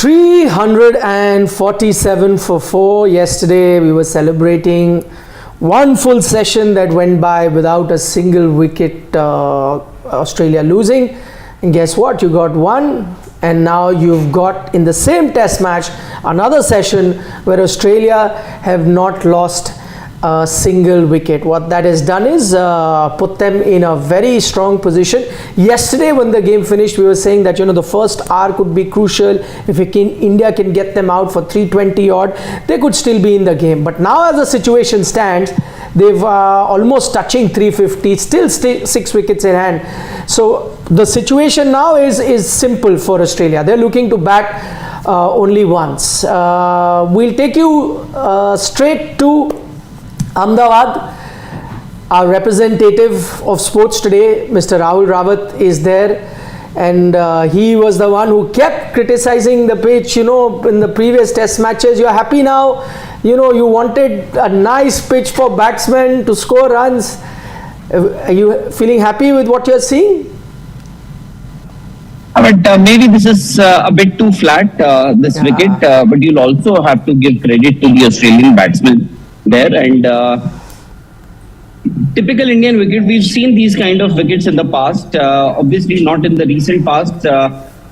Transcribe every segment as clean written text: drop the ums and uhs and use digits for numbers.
347 for 4. Yesterday we were celebrating one full session that went by without a single wicket, Australia losing. And guess what? You got one, and now you've got in the same test match another session where Australia have not lost a single wicket. What that has done is put them in a very strong position. Yesterday when the game finished, we were saying that the first hour could be crucial. If India can get them out for 320 odd, they could still be in the game. But now as the situation stands, they've almost touching 350, still 6 wickets in hand. So the situation now is simple for Australia. They're looking to bat only once. We'll take you straight to Ahmedabad. Our representative of sports today, Mr. Rahul Rawat, is there, and he was the one who kept criticizing the pitch. In the previous test matches, you're happy now. You wanted a nice pitch for batsmen to score runs. Are you feeling happy with what you're seeing? But maybe this is a bit too flat, this wicket, but you'll also have to give credit to the Australian batsmen there. And typical Indian wicket, we've seen these kind of wickets in the past, obviously not in the recent past,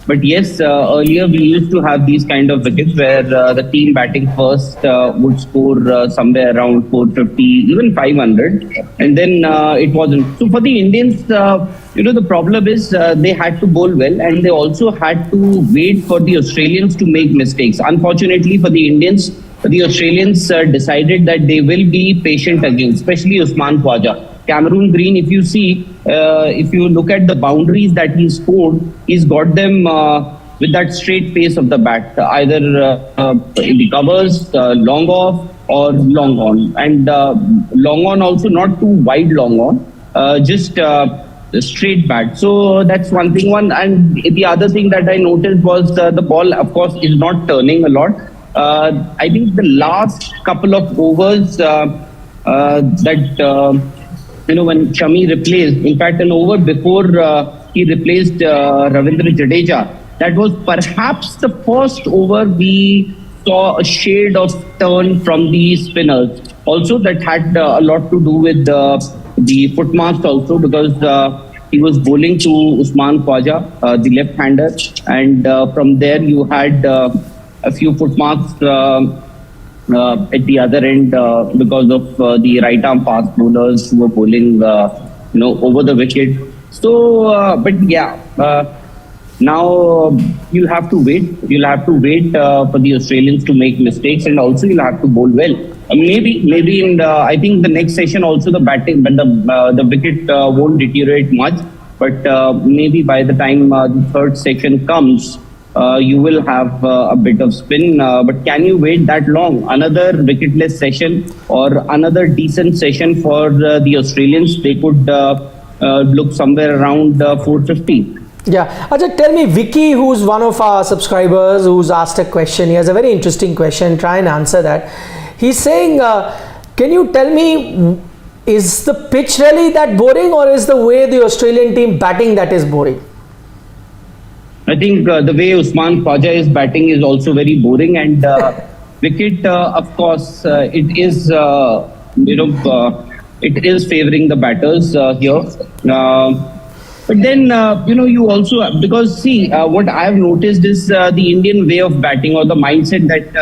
but yes, earlier we used to have these kind of wickets where the team batting first would score somewhere around 450, even 500, and then it wasn't. So for the Indians, the problem is they had to bowl well, and they also had to wait for the Australians to make mistakes. Unfortunately for the Indians, the Australians decided that they will be patient again, especially Usman Khawaja. Cameron Green, if you see, if you look at the boundaries that he scored, he's got them with that straight pace of the bat, either in the covers, long off or long on. And long on also, not too wide long on, just straight bat. So that's one thing. And the other thing that I noticed was the ball, of course, is not turning a lot. I think the last couple of overs when Shami replaced, in fact, an over before he replaced Ravindra Jadeja, that was perhaps the first over we saw a shade of turn from the spinners. Also, that had a lot to do with the footmarks also, because he was bowling to Usman Khawaja, the left-hander, and from there you had a few footmarks at the other end because of the right arm fast bowlers who were bowling over the wicket. So but yeah, now you'll have to wait for the Australians to make mistakes, and also you'll have to bowl well. Maybe in I think the next session also the batting, but the wicket won't deteriorate much, but maybe by the time the third section comes, you will have a bit of spin, but can you wait that long? Another wicketless session or another decent session for the Australians, they could look somewhere around 450. Yeah, Ajay, tell me, Vicky, who's one of our subscribers, who's asked a question. He has a very interesting question. Try and answer that. He's saying, can you tell me, is the pitch really that boring, or is the way the Australian team batting that is boring? I think the way Usman Khawaja is batting is also very boring, and wicket, of course, it is it is favouring the batters here. But then you also, because see, what I have noticed is the Indian way of batting, or the mindset that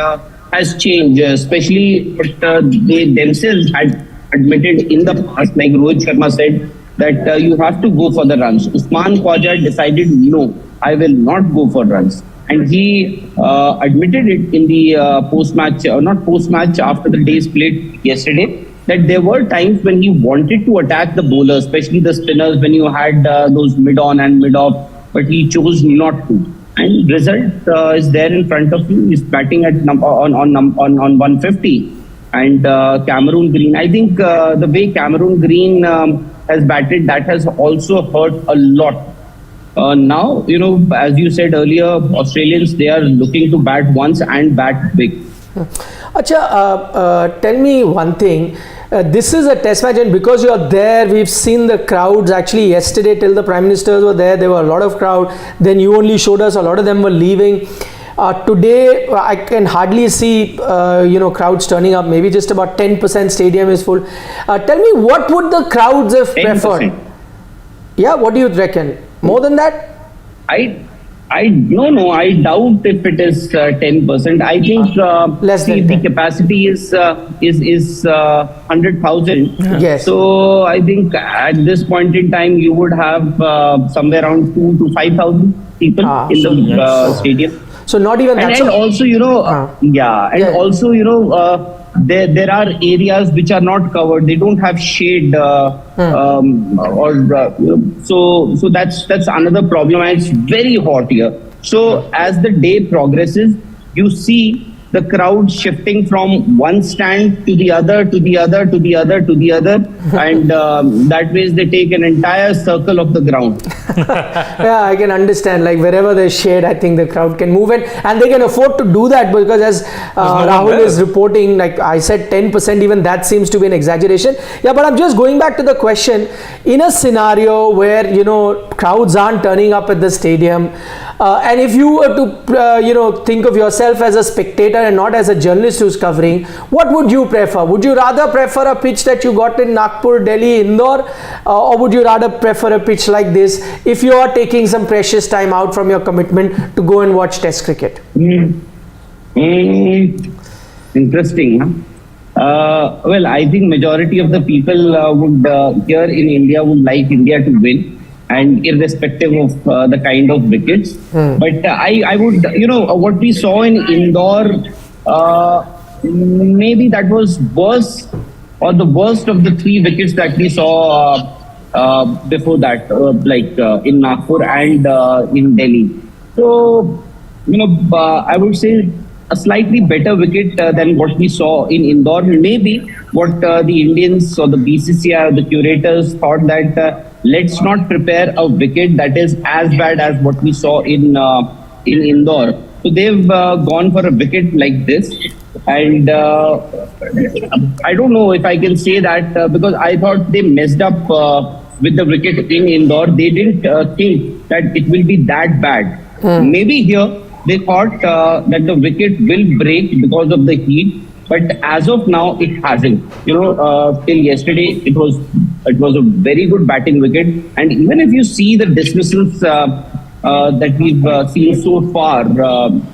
has changed, especially what they themselves had admitted in the past, like Rohit Sharma said, that you have to go for the runs. Usman Khawaja decided, no, I will not go for runs. And he admitted it in the post-match, not post-match, after the day's played yesterday, that there were times when he wanted to attack the bowlers, especially the spinners, when you had those mid-on and mid-off, but he chose not to. And result is there in front of you. He's batting at on 150. And Cameron Green, I think the way Cameron Green has batted, that has also hurt a lot. Now, as you said earlier, Australians, they are looking to bat once and bat big. Acha, tell me one thing. This is a test match, and because you are there, we've seen the crowds. Actually, yesterday till the Prime Ministers were there were a lot of crowd. Then you only showed us a lot of them were leaving. Today, I can hardly see, crowds turning up. Maybe just about 10% stadium is full. Tell me, what would the crowds have 10%. preferred? Yeah, what do you reckon? More than that? No, I doubt if it is 10%. I think Less than the 10. capacity is 100,000. Yes. So I think at this point in time you would have somewhere around 2 to 5,000 people in the stadium. So not even that. And also, also, there are areas which are not covered. They don't have shade, so that's another problem. And it's very hot here. So as the day progresses, you see the crowd shifting from one stand to the other, to the other, to the other, to the other, and that way they take an entire circle of the ground. Yeah, I can understand. Like wherever there's shade, I think the crowd can move in, and they can afford to do that, because as Rahul is reporting, like I said, 10%, even that seems to be an exaggeration. Yeah, but I'm just going back to the question. In a scenario where crowds aren't turning up at the stadium, and if you were to think of yourself as a spectator and not as a journalist who's covering, what would you prefer? Would you rather prefer a pitch that you got in Nagpur, Delhi, Indore, or would you rather prefer a pitch like this if you are taking some precious time out from your commitment to go and watch Test cricket? Interesting, huh? Well, I think majority of the people would here in India would like India to win, and irrespective of the kind of wickets. But I would, what we saw in Indore, maybe that was worse, or the worst of the 3 wickets that we saw before that, in Nagpur and in Delhi. So, I would say a slightly better wicket than what we saw in Indore. Maybe what the Indians or the BCCI or the curators thought that let's not prepare a wicket that is as bad as what we saw in Indore. So they've gone for a wicket like this, and I don't know if I can say that because I thought they messed up with the wicket in Indore. They didn't think that it will be that bad. Maybe here they thought that the wicket will break because of the heat, but as of now it hasn't. Till yesterday it was a very good batting wicket, and even if you see the dismissals that we've seen so far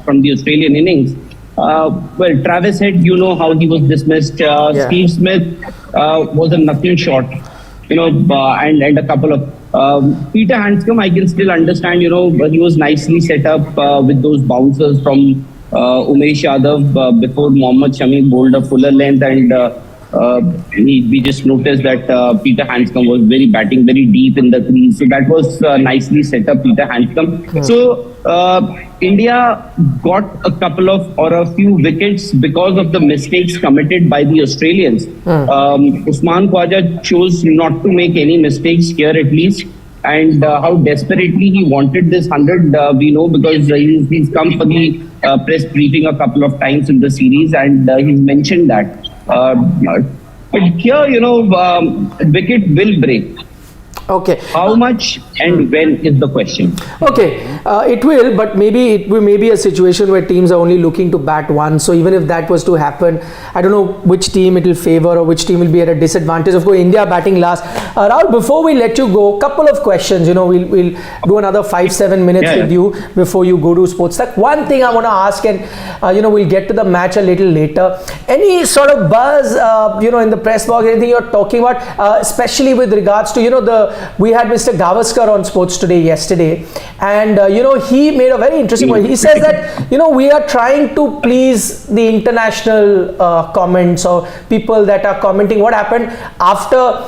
from the Australian innings, well, Travis Head, how he was dismissed. Steve Smith was a nothing shot, and a couple of Peter Handscomb, I can still understand, he was nicely set up with those bouncers from Umesh Yadav before Mohammad Shami bowled a fuller length, and we just noticed that Peter Handscomb was batting very deep in the crease. So that was nicely set up, Peter Handscomb. So India got a few wickets because of the mistakes committed by the Australians. Usman Khawaja chose not to make any mistakes here, at least. And how desperately he wanted this 100, we know, because he's come for the press briefing a couple of times in the series, and he's mentioned that. But here, wicket will break. Okay. How much and when is the question? Okay, it will, but maybe it may be a situation where teams are only looking to bat one. So even if that was to happen, I don't know which team it will favor or which team will be at a disadvantage. Of course, India batting last. Rahul, before we let you go, couple of questions. We'll do another 5-7 minutes with you before you go to SportsTak. One thing I want to ask, and we'll get to the match a little later. Any sort of buzz, in the press box, anything you're talking about, especially with regards to we had Mr. Gavaskar on Sports Today yesterday, and he made a very interesting point. He says that we are trying to please the international comments or people that are commenting. What happened after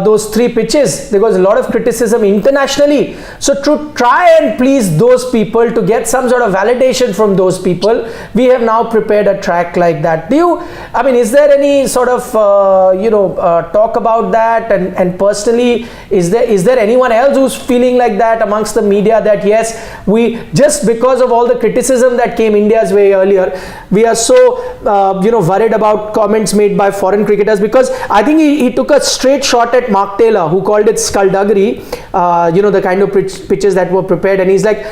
those 3 pitches? There was a lot of criticism internationally. So to try and please those people, to get some sort of validation from those people, we have now prepared a track like that. Is there any sort of talk about that? And personally, Is there anyone else who's feeling like that amongst the media, that yes, we, just because of all the criticism that came India's way earlier, we are so worried about comments made by foreign cricketers? Because I think he took a straight shot at Mark Taylor, who called it skullduggery, the kind of pitches that were prepared, and he's like,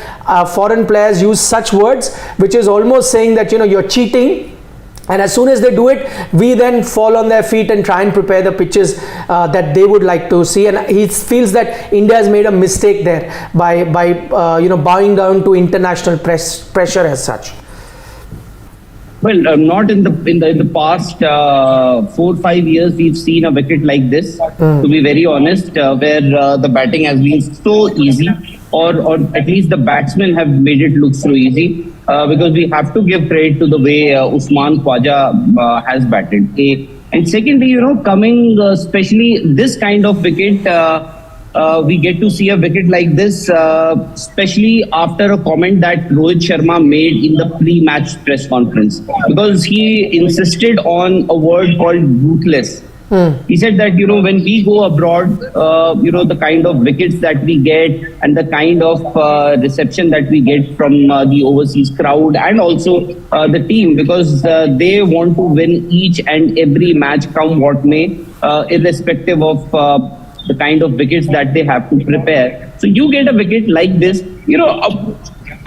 foreign players use such words, which is almost saying that you're cheating. And as soon as they do it, we then fall on their feet and try and prepare the pitches that they would like to see. And he feels that India has made a mistake there by bowing down to international pressure as such. Well, not in the past 4-5 years we've seen a wicket like this. To be very honest, where the batting has been so easy, or at least the batsmen have made it look so easy. Because we have to give credit to the way Usman Khawaja has batted. And secondly, coming especially this kind of wicket, we get to see a wicket like this, especially after a comment that Rohit Sharma made in the pre-match press conference, because he insisted on a word called ruthless. He said that, when we go abroad, the kind of wickets that we get and the kind of reception that we get from the overseas crowd and also the team, because they want to win each and every match, come what may, irrespective of the kind of wickets that they have to prepare. So you get a wicket like this,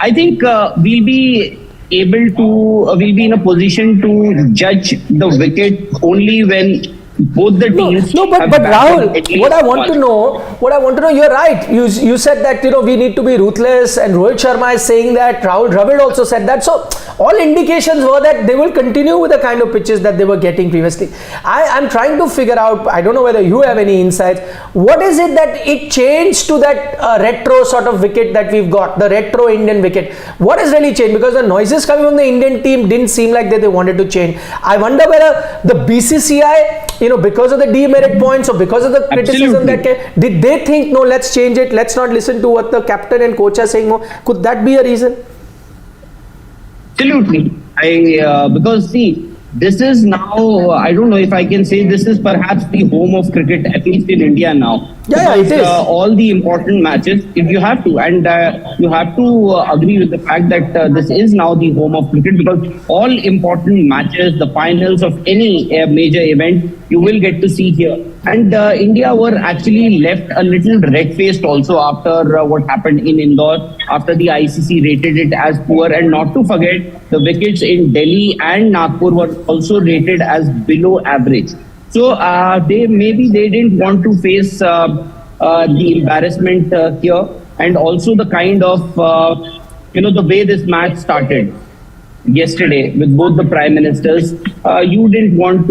I think we'll be in a position to judge the wicket only when both the teams. But Rahul, what I want to know, you're right. You said that we need to be ruthless, and Rohit Sharma is saying that. Rahul Dravid also said that. So all indications were that they will continue with the kind of pitches that they were getting previously. I'm trying to figure out, I don't know whether you have any insights, what is it that it changed to that retro sort of wicket that we've got, the retro Indian wicket? What has really changed? Because the noises coming from the Indian team didn't seem like they wanted to change. I wonder whether the BCCI, because of the demerit points or because of the criticism that came, did they think, no, let's change it, let's not listen to what the captain and coach are saying? Could that be a reason? Absolutely. Because see, this is now, I don't know if I can say, this is perhaps the home of cricket, at least in India now. Yeah, it is. All the important matches, if you have to, and you have to agree with the fact that this is now the home of cricket, because all important matches, the finals of any major event, you will get to see here. And India were actually left a little red-faced also after what happened in Indore, after the ICC rated it as poor. And not to forget, the wickets in Delhi and Nagpur were also rated as below average. So they didn't want to face the embarrassment here, and also the kind of the way this match started yesterday with both the prime ministers. You didn't want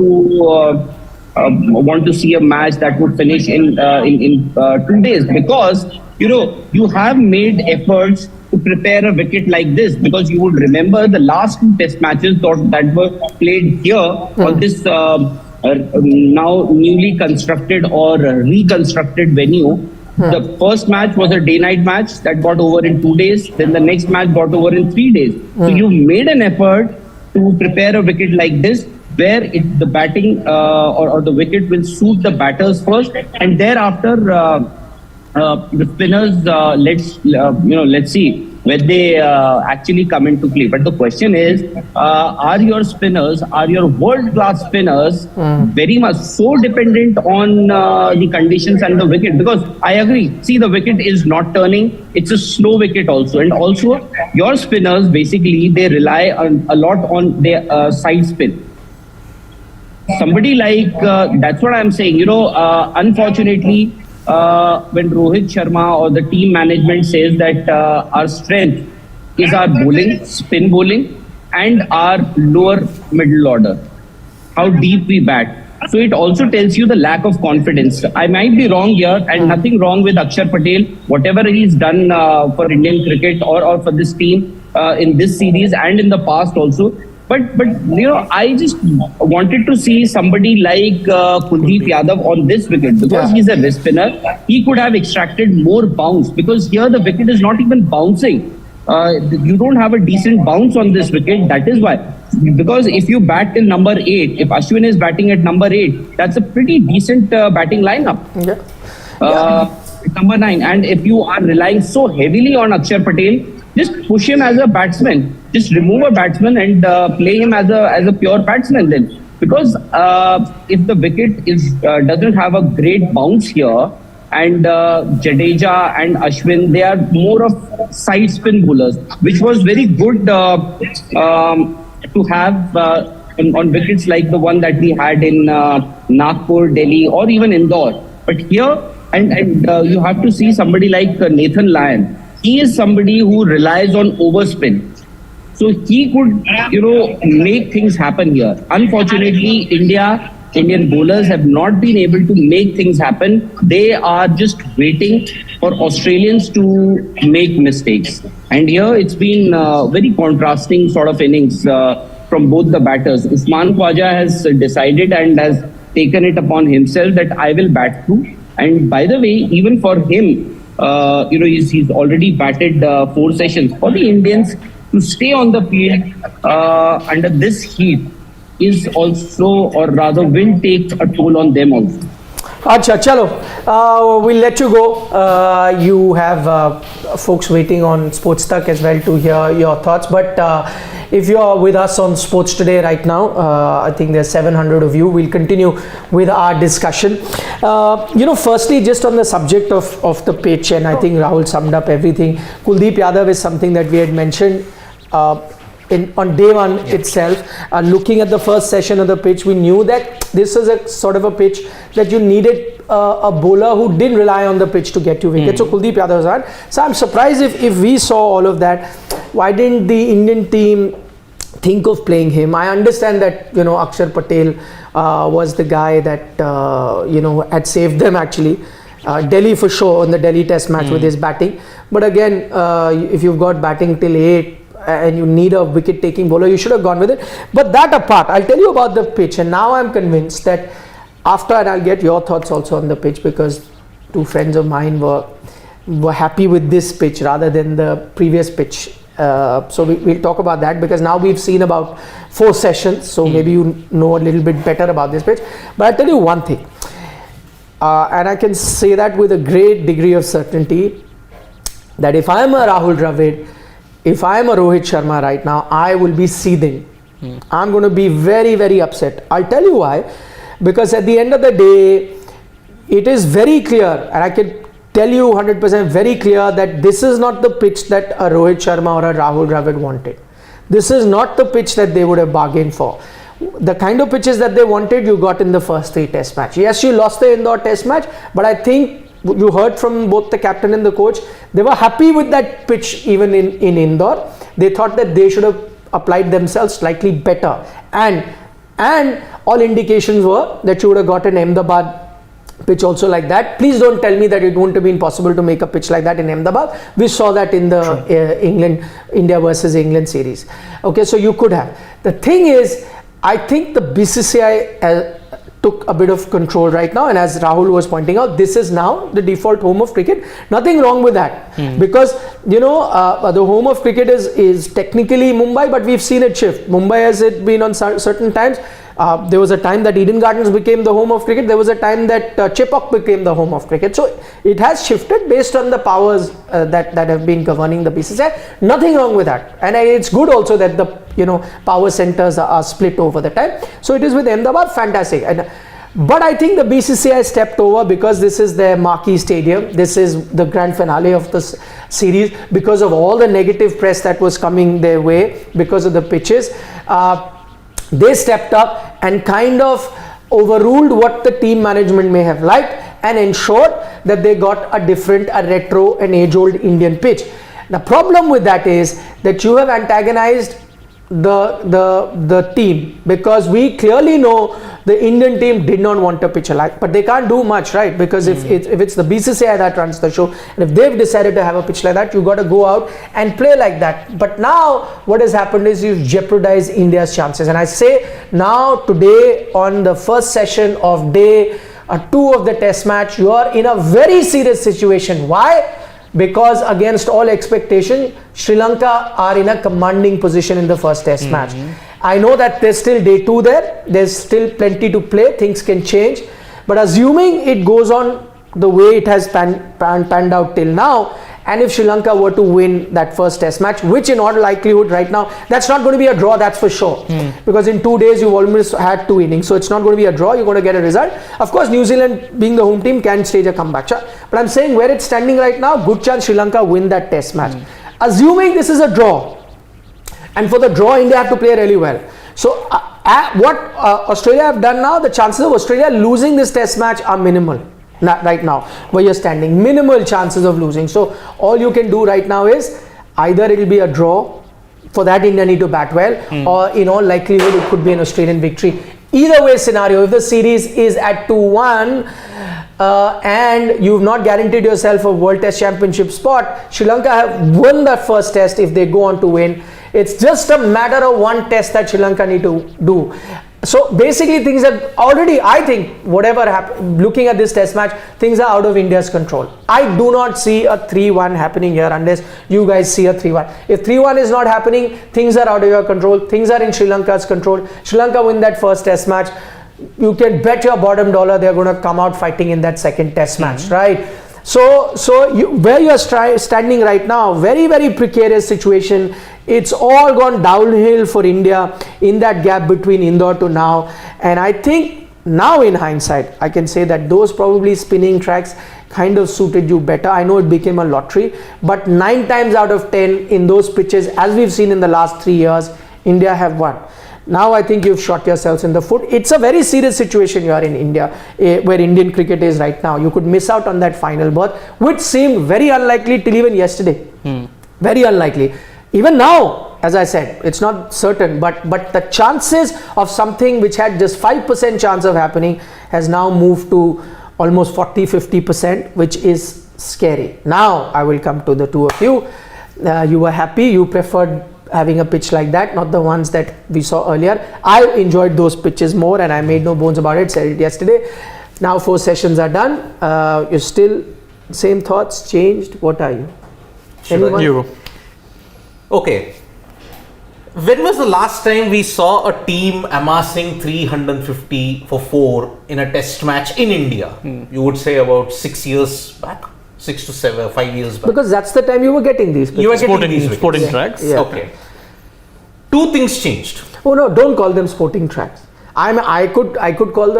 to see a match that would finish in 2 days, because you have made efforts to prepare a wicket like this, because you would remember the last 2 test matches that were played here on this now newly constructed or reconstructed venue. The first match was a day-night match that got over in 2 days. Then the next match got over in 3 days. So you made an effort to prepare a wicket like this, where the batting or the wicket will suit the batters first, and thereafter the spinners. Let's see when they actually come into play. But the question is, are your world-class spinners very much so dependent on the conditions and the wicket? Because I agree, see, the wicket is not turning. It's a slow wicket also. And also, your spinners, basically, they rely a lot on their side spin. Somebody like, that's what I'm saying, unfortunately, when Rohit Sharma or the team management says that our strength is our bowling, spin bowling, and our lower middle order, how deep we bat. So it also tells you the lack of confidence. I might be wrong here, and nothing wrong with Akshar Patel, whatever he's done for Indian cricket or for this team in this series and in the past also. But I just wanted to see somebody like Kuldeep Yadav on this wicket, because he's a wrist spinner. He could have extracted more bounce, because here the wicket is not even bouncing. You don't have a decent bounce on this wicket. That is why. Because if you bat till number 8, if Ashwin is batting at number 8, that's a pretty decent batting lineup. Yeah. Number 9. And if you are relying so heavily on Akshar Patel, just push him as a batsman. Just remove a batsman and play him as a pure batsman then. Because if the wicket doesn't have a great bounce here, and Jadeja and Ashwin, they are more of side spin bowlers, which was very good to have on wickets like the one that we had in Nagpur, Delhi, or even Indore. But here, and you have to see somebody like Nathan Lyon. He is somebody who relies on overspin. So he could, make things happen here. Unfortunately, Indian bowlers have not been able to make things happen. They are just waiting for Australians to make mistakes. And here it's been very contrasting sort of innings from both the batters. Usman Khawaja has decided and has taken it upon himself that I will bat through. And by the way, even for him, he's already batted 4 sessions. For the Indians to stay on the field under this heat is also, or rather will take a toll on them also. Acha, chalo. We'll let you go. You have folks waiting on SportsTak as well to hear your thoughts. But if you are with us on Sports Today right now, I think there's 700 of you. We'll continue with our discussion. Firstly, just on the subject of the pitch, and I think Rahul summed up everything. Kuldeep Yadav is something that we had mentioned. On day one itself, looking at the first session of the pitch, we knew that this is a sort of a pitch that you needed a bowler who didn't rely on the pitch to get you wickets. So Kuldeep Yadav was on. So I'm surprised if we saw all of that. Why didn't the Indian team think of playing him? I understand that Akshar Patel was the guy that had saved them actually. Delhi for sure on the Delhi Test match with his batting. But again, if you've got batting till 8. And you need a wicket-taking bowler, you should have gone with it. But that apart, I'll tell you about the pitch. And now I'm convinced that after, and I'll get your thoughts also on the pitch, because 2 friends of mine were happy with this pitch rather than the previous pitch. So we'll talk about that, because now we've seen about 4 sessions. So maybe you know a little bit better about this pitch. But I'll tell you one thing. And I can say that with a great degree of certainty, that if I'm a Rahul Dravid, if I am a Rohit Sharma right now, I will be seething. I'm going to be very, very upset. I'll tell you why. Because at the end of the day, it is very clear, and I can tell you 100% very clear, that this is not the pitch that a Rohit Sharma or a Rahul Dravid wanted. This is not the pitch that they would have bargained for. The kind of pitches that they wanted, you got in the first 3 Test match. Yes, you lost the Indore Test match, but I think you heard from both the captain and the coach, they were happy with that pitch even in Indore. They thought that they should have applied themselves slightly better. And all indications were that you would have got an Ahmedabad pitch also like that. Please don't tell me that it wouldn't have been possible to make a pitch like that in Ahmedabad. We saw that in the India versus England series. Okay, so you could have. The thing is, I think the BCCI took a bit of control right now, and as Rahul was pointing out, this is now the default home of cricket. Nothing wrong with that, because the home of cricket is technically Mumbai, but we've seen it shift. Mumbai has it been on certain times. There was a time that Eden Gardens became the home of cricket. There was a time that Chepauk became the home of cricket. So it has shifted based on the powers that have been governing the BCCI. Nothing wrong with that, and it's good also that the power centers are split over the time. So it is with Ahmedabad, fantastic. But I think the BCCI stepped over because this is their marquee stadium. This is the grand finale of the series, because of all the negative press that was coming their way because of the pitches. They stepped up and kind of overruled what the team management may have liked and ensured that they got a different, a retro, an age-old Indian pitch. The problem with that is that you have antagonized the team, because we clearly know the Indian team did not want a pitch alike, but they can't do much, right? Because if it's the BCCI that runs the show, and if they've decided to have a pitch like that, you got to go out and play like that. But now what has happened is you've jeopardized India's chances, and I say now today on the first session of day 2 of the Test match, you are in a very serious situation. Why? Because against all expectation, Sri Lanka are in a commanding position in the first Test match. I know that there's still day 2 there. There's still plenty to play. Things can change. But assuming it goes on the way it has panned out till now, and if Sri Lanka were to win that first test match, which in all likelihood right now, that's not going to be a draw, that's for sure. Because in 2 days you've almost had 2 innings. So it's not going to be a draw, you're going to get a result. Of course, New Zealand being the home team can stage a comeback. But I'm saying where it's standing right now, good chance Sri Lanka win that test match. Assuming this is a draw, and for the draw, India have to play really well. So what Australia have done now, the chances of Australia losing this test match are minimal. Right now where you're standing, minimal chances of losing. So all you can do right now is either it will be a draw, for that India need to bat well, or in all likelihood it could be an Australian victory. Either way scenario, if the series is at 2-1 and you've not guaranteed yourself a World Test Championship spot, Sri Lanka have won the first test if they go on to win. It's just a matter of one test that Sri Lanka need to do. So basically things are already, I think, whatever happened, looking at this test match, things are out of India's control. I do not see a 3-1 happening here unless you guys see a 3-1. If 3-1 is not happening, things are out of your control. Things are in Sri Lanka's control. Sri Lanka win that first test match. You can bet your bottom dollar they're going to come out fighting in that second test match, right? So where you are standing right now, very, very precarious situation. It's all gone downhill for India in that gap between Indore to now. And I think now in hindsight, I can say that those probably spinning tracks kind of suited you better. I know it became a lottery, but 9 times out of 10 in those pitches, as we've seen in the last 3 years, India have won. Now I think you've shot yourselves in the foot. It's a very serious situation you are in India, where Indian cricket is right now. You could miss out on that final berth, which seemed very unlikely till even yesterday. Very unlikely. Even now, as I said, it's not certain, but the chances of something which had just 5% chance of happening has now moved to almost 40-50%, which is scary. Now I will come to the two of you. You were happy, you preferred having a pitch like that, not the ones that we saw earlier. I enjoyed those pitches more, and I made no bones about it, said it yesterday. Now 4 sessions are done. You're still same thoughts, changed? What are you? Anyone? You. Okay. When was the last time we saw a team amassing 350 for 4 in a test match in India? You would say about 6 years back? 6 to 7, 5 years back. Because that's the time you were getting these pitches. You were getting these sporting tracks. Yeah. Okay. 2 things changed. Oh no, don't call them sporting tracks. I could call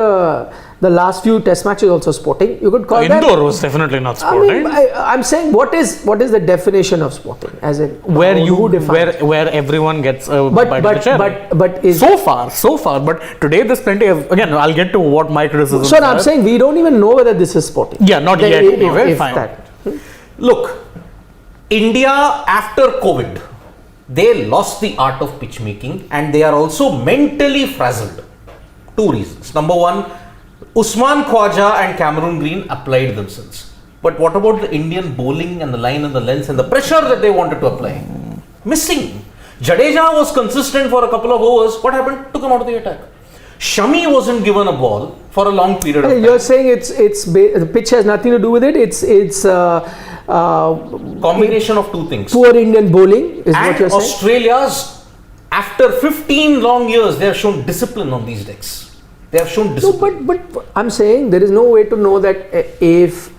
the last few test matches also sporting. You could call them. Indoor was definitely not sporting. I'm saying what is the definition of sporting? As in where everyone gets a bite of the cherry. But is so far. But today there's plenty of, again, I'll get to what my criticism is. So I'm saying we don't even know whether this is sporting. Yeah, not yet. Anyway, fine. Look, India after COVID, they lost the art of pitch making, and they are also mentally frazzled. 2 reasons. Number 1, Usman Khawaja and Cameron Green applied themselves. But what about the Indian bowling and the line and the length and the pressure that they wanted to apply? Missing. Jadeja was consistent for a couple of overs. What happened? Took him out of the attack. Shami wasn't given a ball for a long period of time. You're saying the pitch has nothing to do with it. It's combination of 2 things. Poor Indian bowling is and what you're saying. Australia's, after 15 long years, they have shown discipline on these decks. They have shown discipline. No, but I'm saying there is no way to know that if,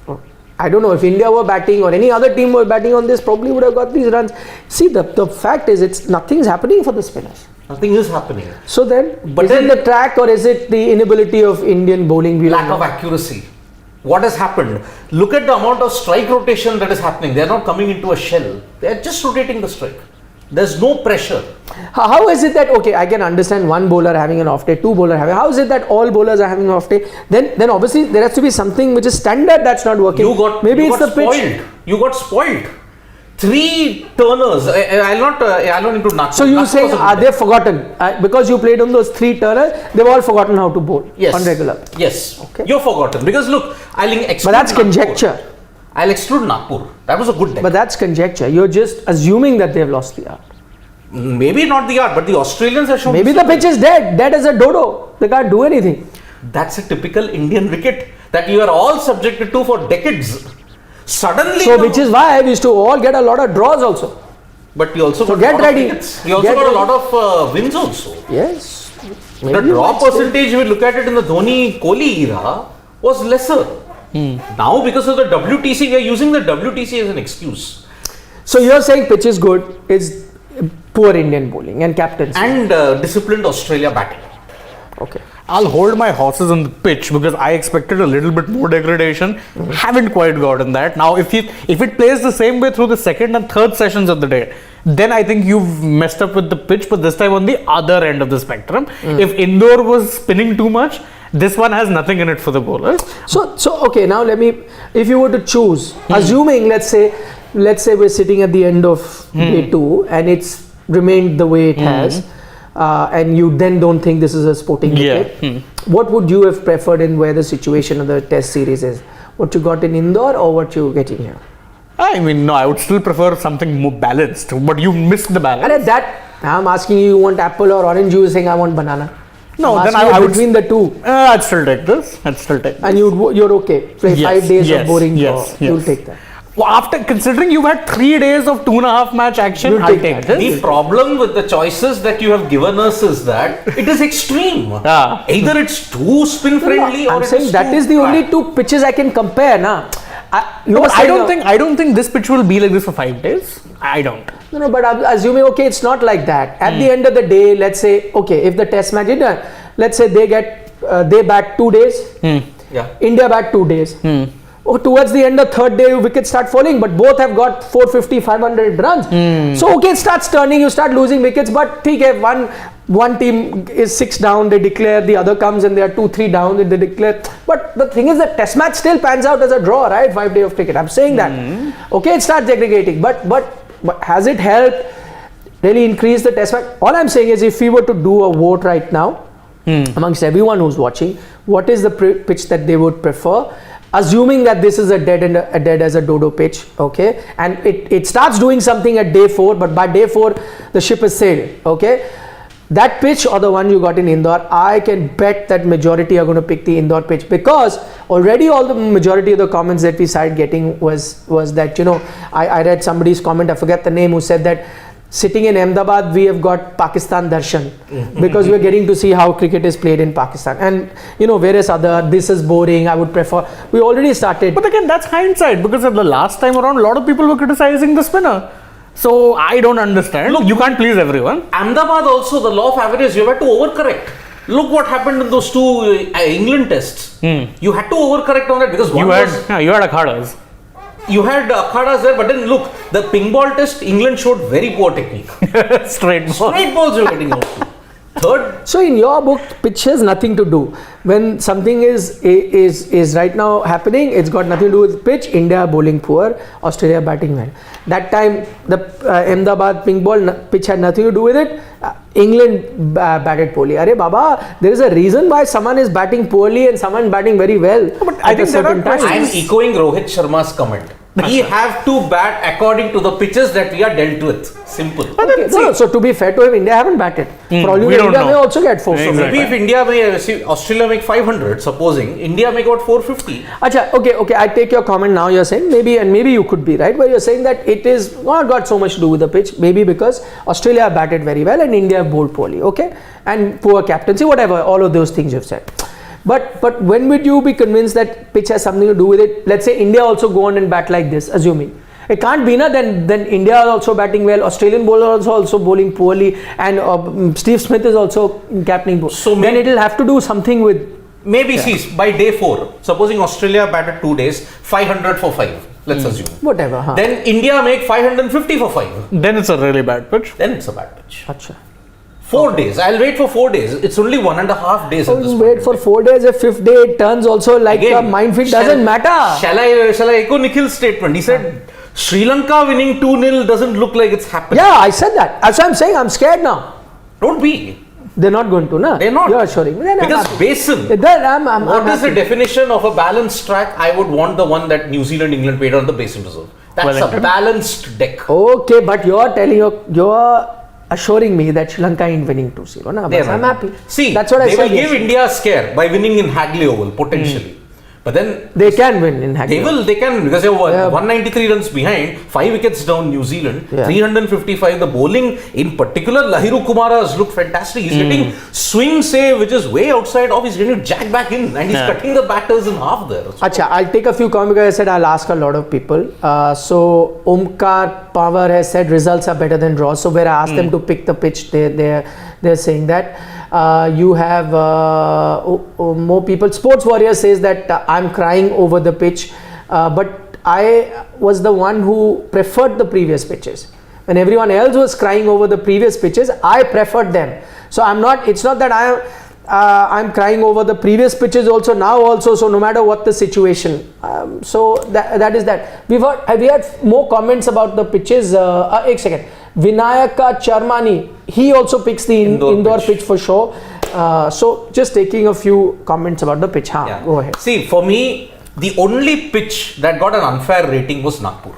I don't know, if India were batting or any other team were batting on this, probably would have got these runs. See, the fact is, nothing's happening for the spinners. Nothing is happening. So then, is it the track or is it the inability of Indian bowling? Lack of accuracy. What has happened? Look at the amount of strike rotation that is happening. They are not coming into a shell. They are just rotating the strike. There's no pressure. How is it that, okay, I can understand one bowler having an off day, 2 bowlers having, how is it that all bowlers are having an off day? Then obviously there has to be something which is standard that's not working. Maybe it's the pitch. You got spoiled. 3 turners. I'll not into Nagpur. So you're saying they've forgotten because you played on those 3 turners, they've all forgotten how to bowl on regular. Yes. Okay. You're forgotten because look, I'll exclude. But that's Nagpur. Conjecture. I'll exclude Nagpur. That was a good deck. But that's conjecture. You're just assuming that they've lost the art. Maybe not the art, but the Australians have shown. Maybe the pitch is dead as a dodo. They can't do anything. That's a typical Indian wicket that you are all subjected to for decades. Suddenly. So which is why we used to all get a lot of draws also. But we also got get a lot ready. of wickets. We also got a lot of wins also. Yes. The draw percentage, we look at it in the Dhoni Kohli era, was lesser. Now, because of the WTC, we are using the WTC as an excuse. So you're saying pitch is good, it's poor Indian bowling and captaincy. And disciplined Australia batting. Okay. I'll hold my horses on the pitch because I expected a little bit more degradation. Haven't quite gotten that. Now, if it plays the same way through the second and third sessions of the day, then I think you've messed up with the pitch, but this time on the other end of the spectrum. If Indore was spinning too much, this one has nothing in it for the bowlers. So okay, now if you were to choose, assuming let's say we're sitting at the end of day 2 and it's remained the way it has, and you then don't think this is a sporting wicket, what would you have preferred in where the situation of the test series is? What you got in Indore or what you get in here? I mean, no, I would still prefer something more balanced, but you missed the balance. And at that, I'm asking you want apple or orange, you saying I want banana. No, I'm then asking I you would between the two. I'd still take this. And you're okay. Play 5 days of boring. You'll take that. Well, after considering you've had 3 days of 2.5 match action, You'll I'll take take that. this. The problem with the choices that you have given us is that it is extreme. Either it's too spin friendly or I'm it saying is that too is the only flat. 2 pitches I can compare now. No, but I don't think this pitch will be like this for 5 days. I don't. No, but I'm assuming, okay, it's not like that. At the end of the day, let's say, okay, if the test match is done, let's say they bat 2 days, India bat 2 days. Or towards the end of third day, wickets start falling, but both have got 450, 500 runs. So, okay, it starts turning, you start losing wickets, but okay, one team is 6 down, they declare, the other comes and they are 2-3 down, they declare. But the thing is that test match still pans out as a draw, right? 5 day of cricket. I'm saying that. Okay, it starts aggregating, but has it helped really increase the test match? All I'm saying is if we were to do a vote right now, amongst everyone who's watching, what is the pitch that they would prefer? Assuming that this is a dead as a dodo pitch, okay, and it starts doing something at day 4, but by day 4 the ship has sailed, okay. That pitch or the one you got in Indore, I can bet that majority are going to pick the Indore pitch, because already all the majority of the comments that we started getting was that, I read somebody's comment, I forget the name, who said that sitting in Ahmedabad we have got Pakistan darshan because we're getting to see how cricket is played in Pakistan, and various other, this is boring, I would prefer, we already started. But again, that's hindsight, because at the last time around a lot of people were criticizing the spinner. So I don't understand. Look, you can't please everyone. Ahmedabad also, the law of averages, you had to overcorrect. Look what happened in those 2 England tests. You had to overcorrect on that because you had akhadas. You had akhadas there, but then look, the ping ball test, England showed very poor technique. Straight balls you were getting out to. Third. So in your book, pitch has nothing to do. When something is right now happening, it's got nothing to do with pitch. India bowling poor, Australia batting well. That time, the Ahmedabad ping ball pitch had nothing to do with it. England batted poorly. Arey Baba, there is a reason why someone is batting poorly and someone batting very well. But I think I'm echoing Rohit Sharma's comment. We have to bat according to the pitches that we are dealt with. Simple. Okay. So to be fair to him, India haven't batted. For all you know, India may also get 4. So maybe if India Australia make 500, supposing India may got 450. Acha, okay, I take your comment now. You're saying maybe you could be right, but you're saying that it is not got so much to do with the pitch. Maybe because Australia batted very well and India bowled poorly. Okay, and poor captaincy, whatever. All of those things you've said. But when would you be convinced that pitch has something to do with it? Let's say India also go on and bat like this, assuming. It can't be, then India is also batting well, Australian bowlers also bowling poorly, and Steve Smith is also captaining. So then it will have to do something with... Maybe see, by day 4, supposing Australia batted 2 days, 500 for 5, let's assume. Whatever. Then India make 550 for 5. Then it's a really bad pitch. Then it's a bad pitch. Achha. 4 days. I'll wait for 4 days. It's only 1.5 days. Oh, you wait for 4 days. A 5th day it turns also like a minefield. Doesn't matter. Shall I echo Nikhil's statement? He said Sri Lanka winning 2-0 doesn't look like it's happening. Yeah, I said that. That's what I'm saying. I'm scared now. Don't be. They're not going to, no? They're not. You're assuring me. Because basin. What is the definition of a balanced track? I would want the one that New Zealand, England played on the basin reserve. That's a balanced deck. Okay, but you're telling you're assuring me that Sri Lanka ain't winning 2-0. No, I'm happy. See, that's what I said. They will give India a scare by winning in Hagley Oval, potentially. But then They can win in Hackney. they can, because they were 193 runs behind, 5 wickets down New Zealand, 355. The bowling, in particular, Lahiru Kumara has looked fantastic. He's getting swing save, which is way outside off. He's getting jacked back in, and he's cutting the batters in half there. Acha, I'll take a few comments because I said I'll ask a lot of people. So Omkar Power has said results are better than draws. So where I asked them to pick the pitch, they're saying that. You have more people. Sports Warrior says that I'm crying over the pitch, but I was the one who preferred the previous pitches. When everyone else was crying over the previous pitches, I preferred them. So I'm not. It's not that I'm crying over the previous pitches also now also. So no matter what the situation, so that is that. Have we had more comments about the pitches? Ek second. Vinayaka Charmani, he also picks the indoor pitch for sure. So just taking a few comments about the pitch. Go ahead. See, for me, the only pitch that got an unfair rating was Nagpur.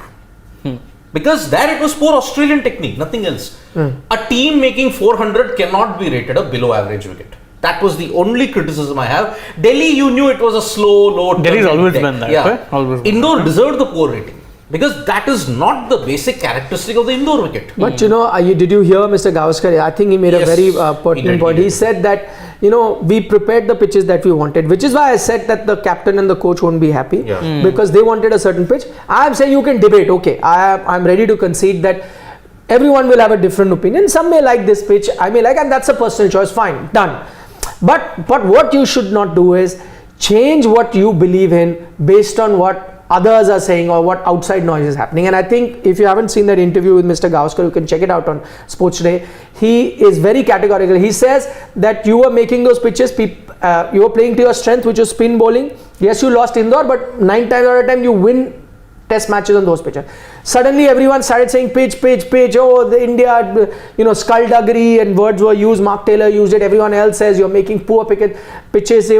Because there it was poor Australian technique, nothing else. A team making 400 cannot be rated a below average wicket. That was the only criticism I have. Delhi, you knew it was a slow, low. Delhi's always been that. Yeah. Always Indoor deserved the poor rating. Because that is not the basic characteristic of the indoor wicket. But did you hear Mr. Gavaskar? I think he made a very pertinent point. He said that, we prepared the pitches that we wanted, which is why I said that the captain and the coach won't be happy because they wanted a certain pitch. I am saying you can debate. Okay, I'm ready to concede that everyone will have a different opinion. Some may like this pitch, I may like, and that's a personal choice. Fine, done. But what you should not do is change what you believe in based on what others are saying or what outside noise is happening. And I think if you haven't seen that interview with Mr. Gavaskar, you can check it out on Sports Today. He is very categorical. He says that you were making those pitches, you were playing to your strength, which was spin bowling. Yes, you lost indoor, but 9 times out of 10 you win test matches on those pitches. Suddenly everyone started saying pitch. Oh, the India, skullduggery and words were used. Mark Taylor used it. Everyone else says you're making poor pitches.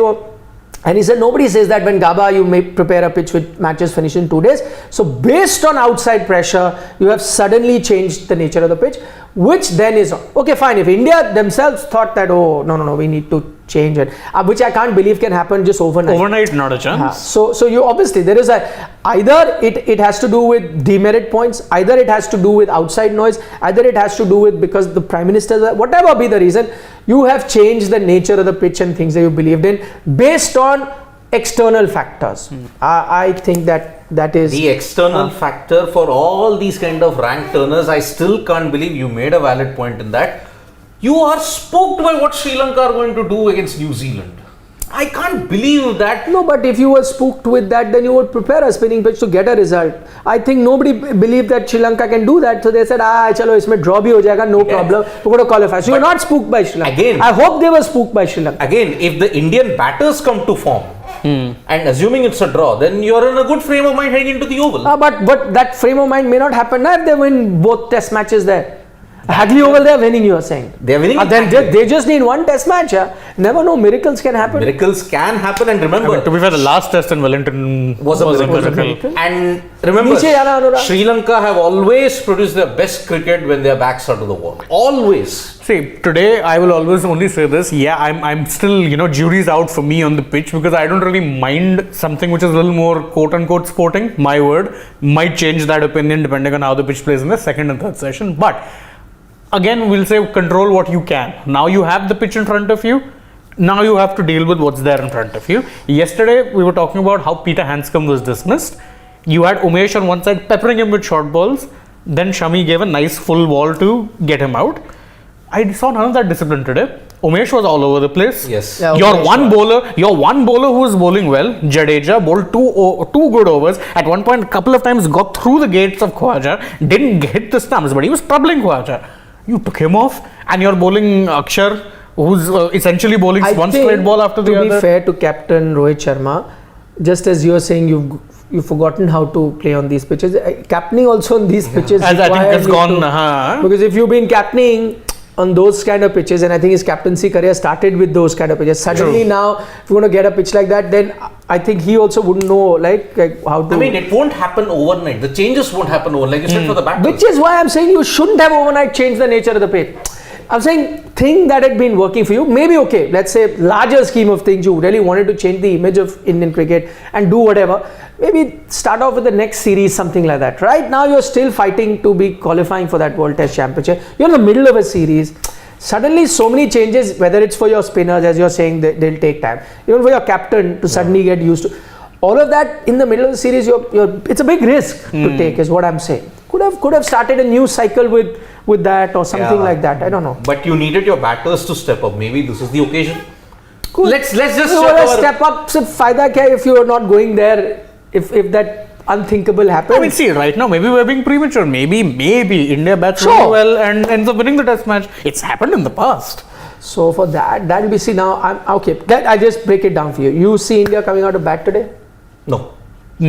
And he said nobody says that when Gaba you may prepare a pitch with matches finish in 2 days. So based on outside pressure, you have suddenly changed the nature of the pitch, which then is okay, fine. If India themselves thought that, oh no, we need to change it, which I can't believe can happen just overnight. Overnight, not a chance. So you obviously there is either it has to do with demerit points, either it has to do with outside noise, either it has to do with because the Prime Minister, whatever be the reason, you have changed the nature of the pitch and things that you believed in based on external factors. I think that is the external factor for all these kind of rank turners. I still can't believe you made a valid point in that. You are spooked by what Sri Lanka are going to do against New Zealand. I can't believe that. No, but if you were spooked with that, then you would prepare a spinning pitch to get a result. I think nobody believed that Sri Lanka can do that. So they said, chalo, isme draw bhi ho jayega, no problem. We're going to qualify. So you're not spooked by Sri Lanka. Again, I hope they were spooked by Sri Lanka. Again, if the Indian batters come to form, and assuming it's a draw, then you're in a good frame of mind heading into the Oval. But that frame of mind may not happen now if they win both test matches there. Hagley Oval, they are winning, you are saying. They are winning. Then they just need one test match. Never know, miracles can happen. Miracles can happen, and remember, to be fair, the last test in Wellington was a miracle. And remember, Sri Lanka have always produced their best cricket when their backs are to the wall. Always. See, today I will always only say this. Yeah, I'm still, jury's out for me on the pitch because I don't really mind something which is a little more quote unquote sporting. My word might change that opinion depending on how the pitch plays in the second and third session. But again, we'll say control what you can. Now you have the pitch in front of you. Now you have to deal with what's there in front of you. Yesterday, we were talking about how Peter Hanscom was dismissed. You had Umesh on one side peppering him with short balls. Then Shami gave a nice full ball to get him out. I saw none of that discipline today. Umesh was all over the place. Yes. Yeah, your one bowler who was bowling well, Jadeja, bowled two good overs. At one point, a couple of times got through the gates of Khawaja. Didn't hit the stumps, but he was troubling Khawaja. You took him off, and you're bowling Akshar, who's essentially bowling one straight ball after the other. To be fair to Captain Rohit Sharma, just as you're saying, you've forgotten how to play on these pitches. Captaining also on these pitches, as I think has gone. Because if you've been captaining on those kind of pitches, and I think his captaincy career started with those kind of pitches. Suddenly now, if you're going to get a pitch like that, then I think he also wouldn't know like how to. I mean, it won't happen overnight. The changes won't happen overnight. Like you said, for the batters. Which is why I'm saying you shouldn't have overnight changed the nature of the pitch. I'm saying thing that had been working for you, maybe okay, let's say larger scheme of things, you really wanted to change the image of Indian cricket and do whatever, maybe start off with the next series, something like that. Right now you're still fighting to be qualifying for that World Test Championship. You're in the middle of a series. Suddenly so many changes, whether it's for your spinners, as you're saying, they'll take time. Even for your captain to suddenly get used to. All of that in the middle of the series, it's a big risk to take, is what I'm saying. Could have started a new cycle with that or something like that. I don't know. But you needed your batters to step up. Maybe this is the occasion. Cool. Let's just step up. So fayda kya if you are not going there, if that unthinkable happens. I mean, see, right now maybe we're being premature. Maybe India bats really well and ends up winning the test match. It's happened in the past. So for that will be, see, now I'm okay. I just break it down for you. You see India coming out of bat today? No. We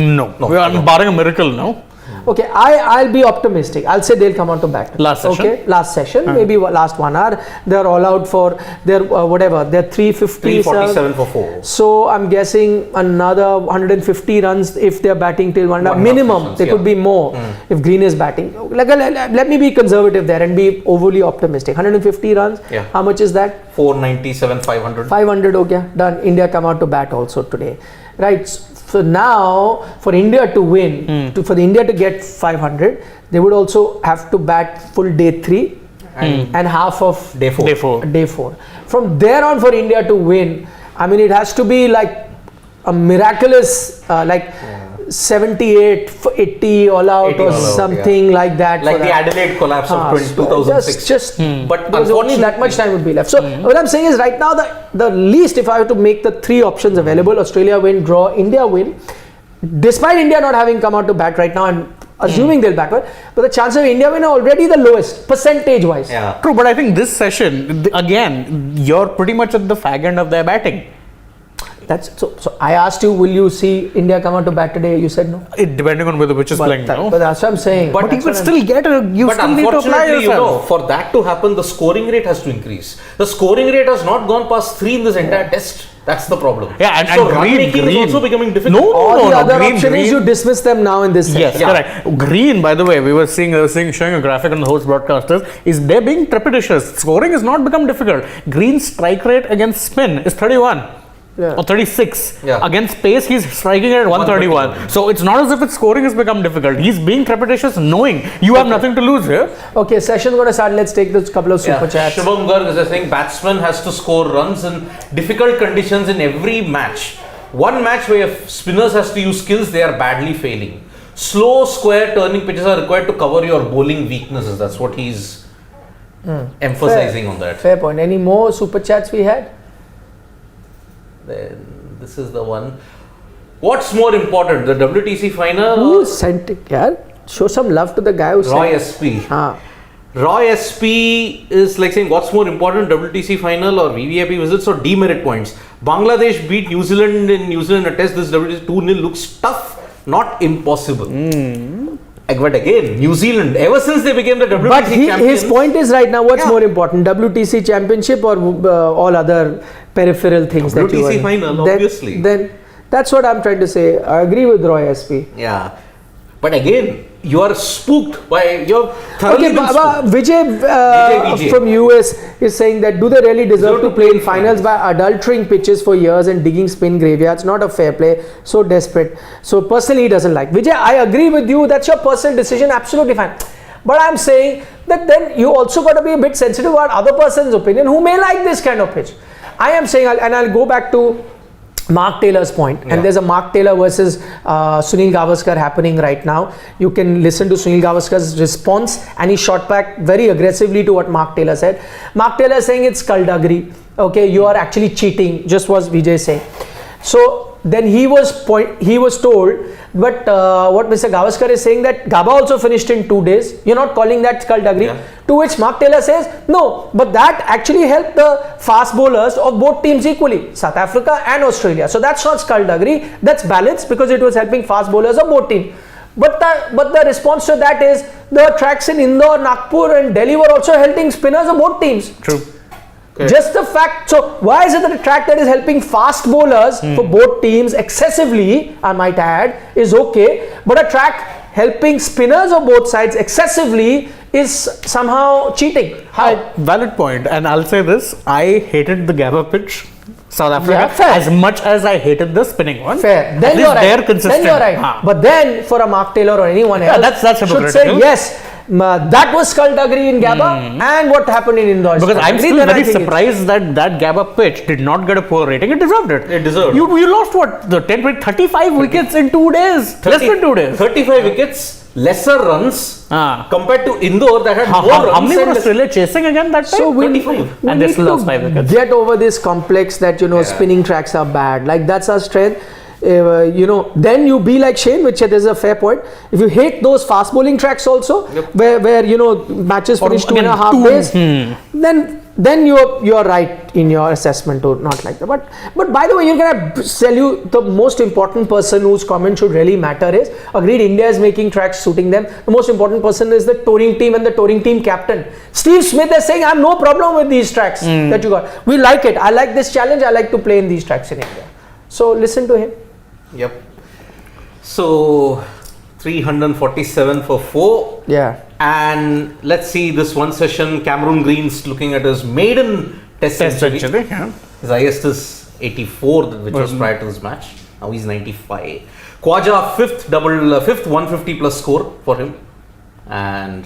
are barring a miracle now. Okay, I'll be optimistic. I'll say they'll come out to bat. Last session? Okay, last session, maybe last 1 hour. They're all out for their whatever. They're 347 for 4. So I'm guessing another 150 runs if they're batting till 1 hour. Minimum, there could be more if Green is batting. Let me be conservative there and be overly optimistic. 150 runs. Yeah. How much is that? 497, 500. 500. Okay, done. India come out to bat also today, right? So now, for India to win, for the India to get 500, they would also have to bat full day 3 and half of day 4. Day 4. From there on, for India to win, I mean, it has to be like a miraculous, 78, 80 all out or something like that. Like the Adelaide collapse of 2006. But there's only that much time would be left. So what I'm saying is, right now the least, if I were to make the 3 options available, Australia win, draw, India win, despite India not having come out to bat right now and assuming they'll bat well, but the chances of India win are already the lowest percentage wise. Yeah. True, but I think this session again, you're pretty much at the fag end of their batting. That's so I asked you, will you see India come out to bat today? You said no. It depending on where the pitch is playing, no? But that's what I'm saying. But you could still get a. You but still need to apply unfortunately, yourself. for that to happen, the scoring rate has to increase. The scoring rate has not gone past 3 in this entire test. That's the problem. Yeah, and so run Green making is also becoming difficult. All the other Green, option is you dismiss them now in this Yes, session. correct. Green, by the way, we were showing a graphic on the host broadcasters, is they're being trepidatious. Scoring has not become difficult. Green's strike rate against spin is 31. Or 36. Against pace, he's striking at 131. So it's not as if its scoring has become difficult. He's being trepidatious, knowing you have nothing to lose here. Okay, session's going to start. Let's take those couple of super chats. Shubham Garg is saying batsman has to score runs in difficult conditions in every match. One match where spinners has to use skills, they are badly failing. Slow, square, turning pitches are required to cover your bowling weaknesses. That's what he's emphasizing on that. Fair point. Any more super chats we had? Then this is the one. What's more important, the WTC final? Who sent it? Yeah, show some love to the guy who Roy sent SP. Roy SP is like saying, what's more important, WTC final or VVIP visits or demerit points? Bangladesh beat New Zealand in New Zealand a test. This WTC 2-0 looks tough, not impossible. But again, New Zealand, ever since they became the WTC champions. His point is right now, what's more important, WTC championship or all other peripheral things that you WTC final, obviously. Then that's what I'm trying to say. I agree with Roy SP. Yeah. But again, you are spooked by your thoroughly been spooked. Vijay from US is saying that do they really deserve to play in finals by adultering pitches for years and digging spin graveyards? Not a fair play. So desperate. So personally he doesn't like. Vijay, I agree with you. That's your personal decision. Absolutely fine. But I'm saying that then you also got to be a bit sensitive about other person's opinion who may like this kind of pitch. I am saying, and I'll go back to Mark Taylor's point, and there's a Mark Taylor versus Sunil Gavaskar happening right now. You can listen to Sunil Gavaskar's response, and he shot back very aggressively to what Mark Taylor said. Mark Taylor is saying it's skullduggery. Okay, you are actually cheating, just was Vijay saying. So then he was told, but what Mr. Gavaskar is saying that Gaba also finished in 2 days. You're not calling that skullduggery. To which Mark Taylor says, no, but that actually helped the fast bowlers of both teams equally, South Africa and Australia. So that's not skullduggery, that's balance because it was helping fast bowlers of both teams. But the response to that is the tracks in Indore, Nagpur and Delhi were also helping spinners of both teams. True. Okay. Just the fact, so why is it that a track that is helping fast bowlers for both teams excessively, I might add, is okay, but a track helping spinners of both sides excessively is somehow cheating. How? Valid point. And I'll say this, I hated the Gabba pitch, South Africa, Yeah, fair. as much as I hated the spinning one. Fair. At Then least you're right. they're consistent. Then you're right. Huh. But then for a Mark Taylor or anyone else, that's should hypocritical. say yes. That was skullduggery in Gabba, and what happened in Indore. is Because I'm skullduggery, still then I very think it's- surprised that Gabba pitch did not get a poor rating. It deserved it. It deserved. You lost what? The 35 wickets in 2 days. Less than 2 days. 35 wickets, lesser runs Ah. compared to Indore that had more How runs. many were and Australia chasing again that time? So we 35. And they need still to lost 5 wickets. get over this complex that spinning tracks are bad. Like that's our strength. Then you be like Shane, which is a fair point. If you hate those fast bowling tracks also, where matches finish 2.5 days, then you're right in your assessment to not like that. But by the way, you're gonna tell you the most important person whose comment should really matter is agreed. India is making tracks suiting them. The most important person is the touring team and the touring team captain. Steve Smith is saying, I have no problem with these tracks that you got. We like it. I like this challenge. I like to play in these tracks in India. So listen to him. Yep. So 347 for 4. Yeah. And let's see this one session. Cameron Green's looking at his maiden test century. Yeah. His highest is 84, which was prior to this match. Now he's 95. Khawaja fifth 150 plus score for him, and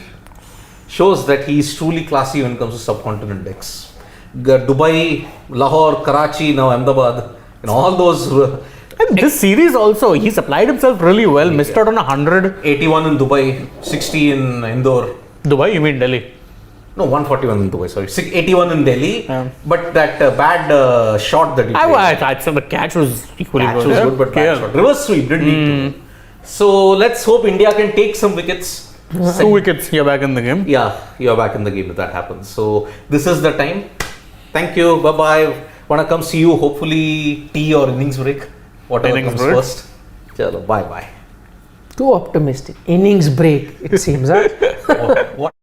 shows that he is truly classy when it comes to subcontinent decks. Dubai, Lahore, Karachi, now Ahmedabad, all those. And this series also, he supplied himself really well. Missed out on 100. 81 in Dubai, 60 in Indore. Dubai, you mean Delhi? No, 141 in Dubai, sorry. 81 in Delhi. Yeah. But that bad shot that he played. I'd say the catch was equally Catch good. was yeah. good, but bad shot. Reverse sweep didn't need to. So let's hope India can take some wickets. 2 wickets, you're back in the game. Yeah, you're back in the game if that happens. So this is the time. Thank you. Bye bye. Wanna come see you? Hopefully tea or innings break. Whatever Innings comes break. first. Chalo, bye bye. Too optimistic. Innings break, it seems. Huh? What?